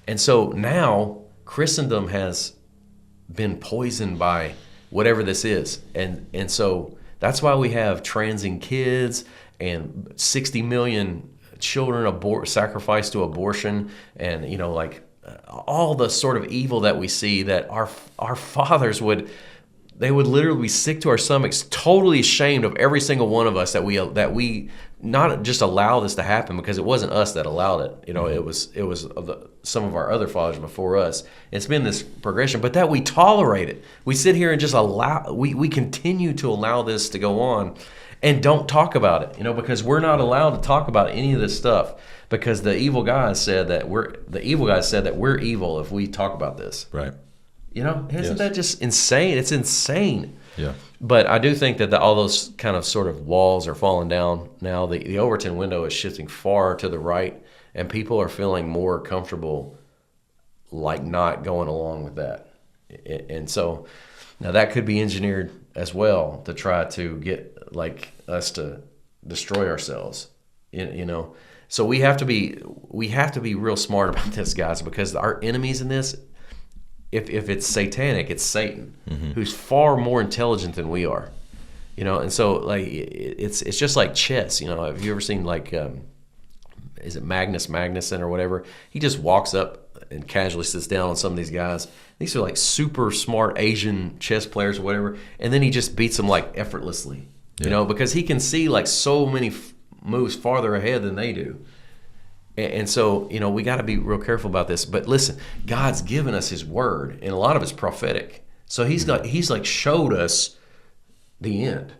And so now Christendom has been poisoned by whatever this is. And so that's why we have transing kids and 60 million children sacrificed to abortion, and all the sort of evil that we see, that our fathers would literally be sick to our stomachs, totally ashamed of every single one of us that we not just allow this to happen, because it wasn't us that allowed it. It was some of our other fathers before us. It's been this progression, but that we tolerate it. We sit here and just we continue to allow this to go on and don't talk about it, because we're not allowed to talk about any of this stuff, because the evil guys said that we're evil if we talk about this. Right. Isn't that just insane? It's insane. Yeah. But I do think that all those kind of sort of walls are falling down now. The Overton window is shifting far to the right, and people are feeling more comfortable, like, not going along with that. And so now that could be engineered as well to try to get us to destroy ourselves. So we have to be real smart about this, guys, because our enemies in this, if it's satanic, it's Satan, who's far more intelligent than we are, and so it's just like chess. Have you ever seen is it Magnus Magnuson or whatever? He just walks up and casually sits down on some of these guys. These are super smart Asian chess players or whatever, and then he just beats them effortlessly, because he can see so many moves farther ahead than they do. And so, we got to be real careful about this. But listen, God's given us His Word, and a lot of it's prophetic. So He's showed us the end.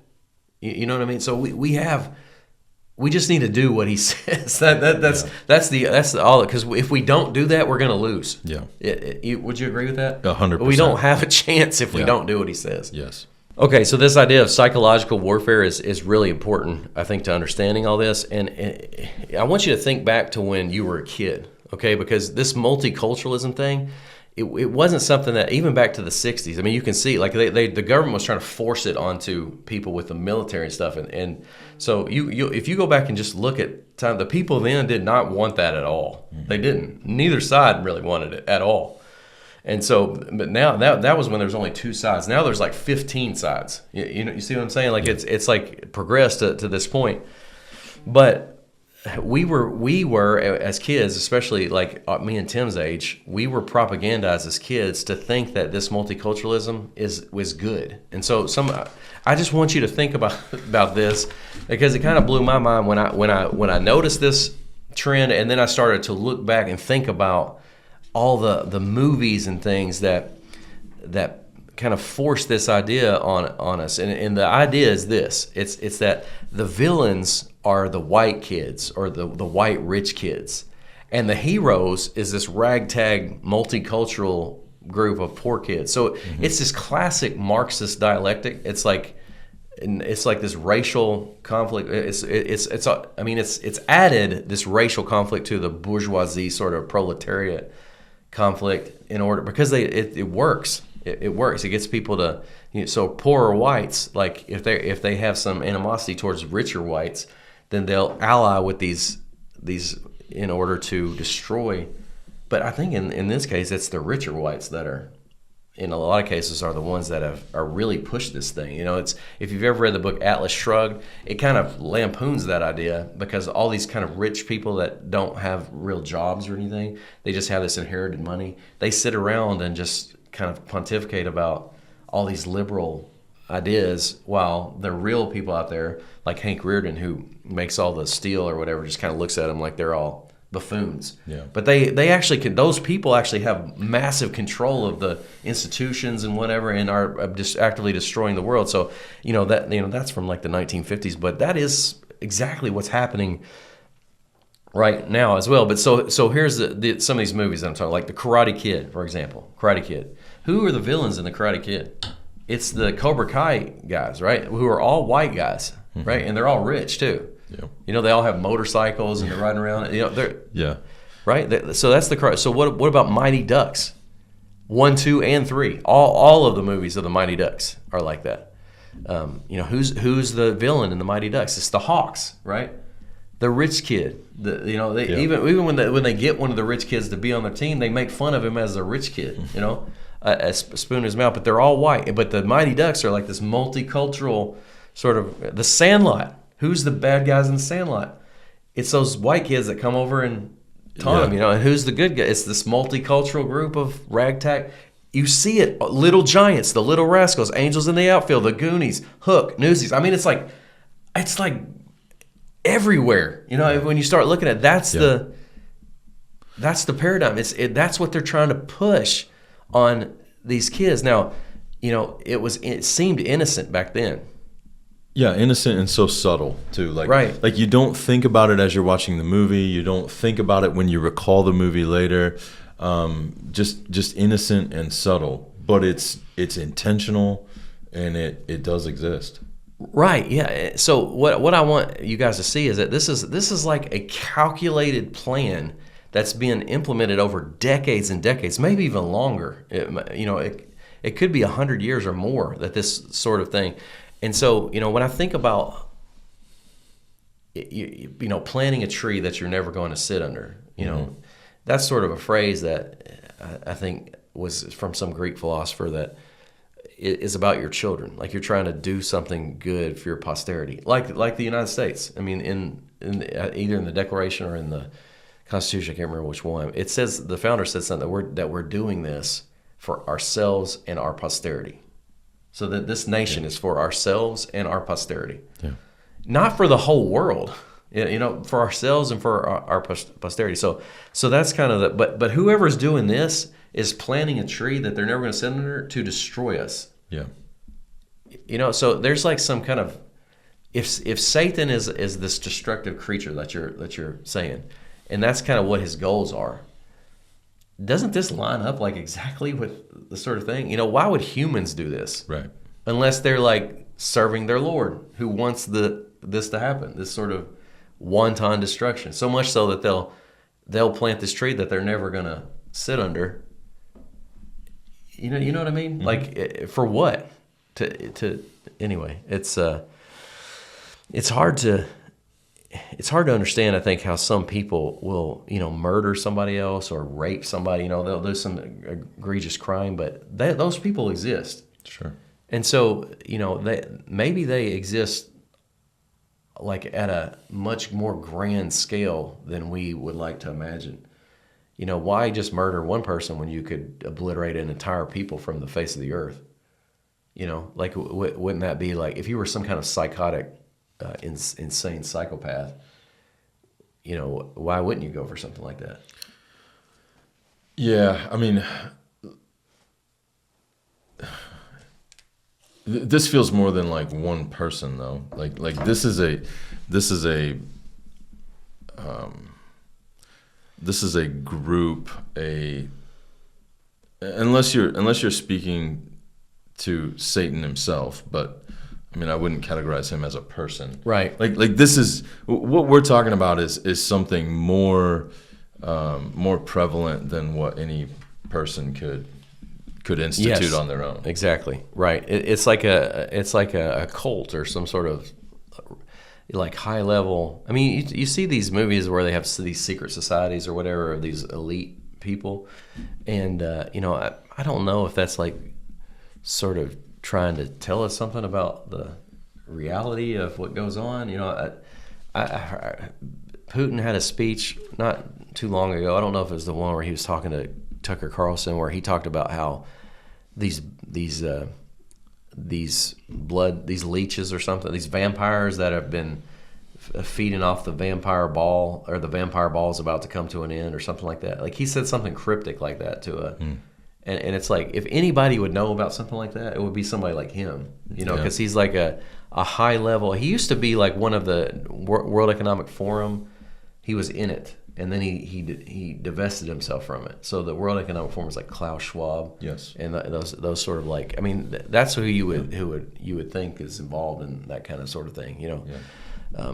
You know what I mean? So we just need to do what He says. That's all. Because if we don't do that, we're going to lose. Yeah. Would you agree with that? 100%. We don't have a chance if we don't do what He says. Yes. Okay, so this idea of psychological warfare is really important, I think, to understanding all this. And I want you to think back to when you were a kid, okay? Because this multiculturalism thing, it wasn't something that, even back to the 60s, I mean, you can see, the government was trying to force it onto people with the military and stuff. And so if you go back and just look at time, the people then did not want that at all. They didn't. Neither side really wanted it at all. And so, but now that was when there was only two sides. Now there's 15 sides. You see what I'm saying? It's progressed to this point. But we were as kids, especially me and Tim's age, we were propagandized as kids to think that this multiculturalism was good. And so I just want you to think about this, because it kind of blew my mind when I noticed this trend, and then I started to look back and think about all the movies and things that kind of force this idea on us. And the idea is this. It's that the villains are the white kids, or the white rich kids. And the heroes is this ragtag multicultural group of poor kids. So it's this classic Marxist dialectic. It's like this racial conflict. It's added this racial conflict to the bourgeoisie sort of proletariat conflict in order, because it works. It works. It gets people to, so poorer whites, if they have some animosity towards richer whites, then they'll ally with these in order to destroy. But I think in this case, it's the richer whites that are, in a lot of cases, are the ones that are really pushed this thing. It's, if you've ever read the book Atlas Shrugged, it kind of lampoons that idea, because all these kind of rich people that don't have real jobs or anything, they just have this inherited money. They sit around and just kind of pontificate about all these liberal ideas, while the real people out there, like Hank Rearden, who makes all the steel or whatever, just kind of looks at them like they're all buffoons. Yeah. But they actually those people actually have massive control of the institutions and whatever, and are just actively destroying the world. So that's from the 1950s, but that is exactly what's happening right now as well. But so here's some of these movies that I'm talking, like the Karate Kid, for example. Karate Kid. Who are the villains in the Karate Kid? It's the Cobra Kai guys, right? Who are all white guys, right? And they're all rich too. Yeah. They all have motorcycles and they're riding around. They're right. So that's the. So what about Mighty Ducks? 1, 2, and 3. All of the movies of the Mighty Ducks are like that. Who's the villain in the Mighty Ducks? It's the Hawks, right? The rich kid, even when they get one of the rich kids to be on their team, they make fun of him as a rich kid, a spoon in his mouth. But they're all white. But the Mighty Ducks are like this multicultural sort of the Sandlot. Who's the bad guys in the Sandlot? It's those white kids that come over and taunt them, And who's the good guy? It's this multicultural group of ragtag. You see it, Little Giants, the Little Rascals, Angels in the Outfield, the Goonies, Hook, Newsies. I mean, it's like everywhere, when you start looking at that's the paradigm. That's what they're trying to push on these kids. Now, it seemed innocent back then. Yeah, innocent and so subtle too. Right. Like you don't think about it as you're watching the movie. You don't think about it when you recall the movie later. Just innocent and subtle, but it's intentional, and it does exist. Right. Yeah. So what I want you guys to see is that this is like a calculated plan that's being implemented over decades and decades, maybe even longer. It could be 100 years or more that this sort of thing. And so when I think about planting a tree that you're never going to sit under, that's sort of a phrase that I think was from some Greek philosopher that is about your children. Like you're trying to do something good for your posterity, like the United States. I mean, in either in the Declaration or in the Constitution, I can't remember which one. It says the founder said something that we're doing this for ourselves and our posterity, so that this nation is for ourselves and our posterity, not for the whole world. For ourselves and for our posterity. So that's kind of but whoever's doing this is planting a tree that they're never going to sit under to destroy us. Yeah. So there's like some kind of if Satan is this destructive creature that you're saying, and that's kind of what his goals are. Doesn't this line up like exactly with the sort of thing? Why would humans do this? Right. Unless they're like serving their Lord, who wants this to happen. This sort of wanton destruction, so much so that they'll plant this tree that they're never gonna sit under. You know what I mean? Mm-hmm. Like for what? To anyway, it's hard to understand. I think how some people will murder somebody else or rape somebody. They'll do some egregious crime, but those people exist. Sure. And so they exist like at a much more grand scale than we would like to imagine. Why just murder one person when you could obliterate an entire people from the face of the earth? Like wouldn't that be like if you were some kind of psychotic, insane psychopath? Why wouldn't you go for something like that? Yeah, I mean, this feels more than like one person though. Like this is a group. Unless you're speaking to Satan himself, but I mean I wouldn't categorize him as a person. Right. Like this is what we're talking about is something more prevalent than what any person could institute on their own. Exactly. Right. It's like a cult or some sort of like high level. I mean, you see these movies where they have these secret societies or whatever, or these elite people, and I don't know if that's like sort of trying to tell us something about the reality of what goes on. Putin had a speech not too long ago. I don't know if it was the one where he was talking to Tucker Carlson, where he talked about how these leeches or something, these vampires that have been feeding off the vampire ball, or the vampire ball is about to come to an end or something like that. Like he said something cryptic like that to and it's like if anybody would know about something like that, it would be somebody like him, because he's like a high level. He used to be like one of the World Economic Forum. He was in it, and then he divested himself from it. So the World Economic Forum is like Klaus Schwab, yes, and those sort of like, I mean, that's who you would think is involved in that kind of sort of thing, Yeah.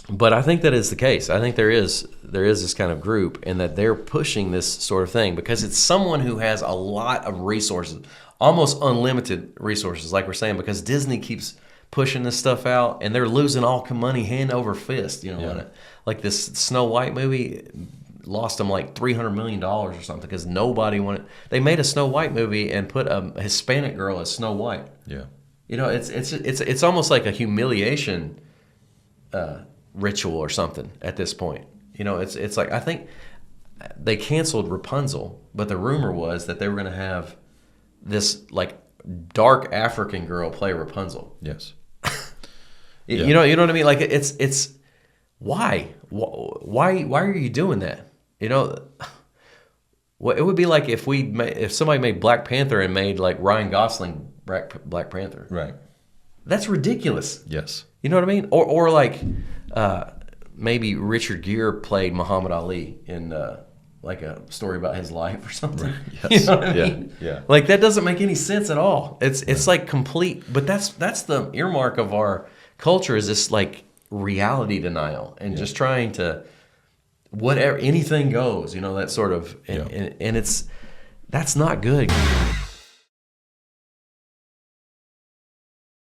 But I think that is the case. I think there is this kind of group, and that they're pushing this sort of thing because it's someone who has a lot of resources, almost unlimited resources, like we're saying, because Disney keeps pushing this stuff out, and they're losing all money hand over fist. You know, Yeah. like this Snow White movie lost them like $300 million or something because nobody wanted. They made a Snow White movie and put a Hispanic girl as Snow White. Yeah. You know, it's almost like a humiliation ritual or something at this point. You know, it's like I think they canceled Rapunzel, but the rumor was that they were going to have this like dark African girl play Rapunzel. Yes. You know what I mean? Like it's why are you doing that? You know, well, it would be like if somebody made Black Panther and made like Ryan Gosling Black Panther. Right. That's ridiculous. Yes. You know what I mean? Or like maybe Richard Gere played Muhammad Ali in like a story about his life or something. Right. Yes. You know what I Yeah. mean? Yeah. Like that doesn't make any sense at all. It's like complete. But that's the earmark of our culture is this like reality denial and just trying to whatever anything goes. You know, that sort of and it's that's not good.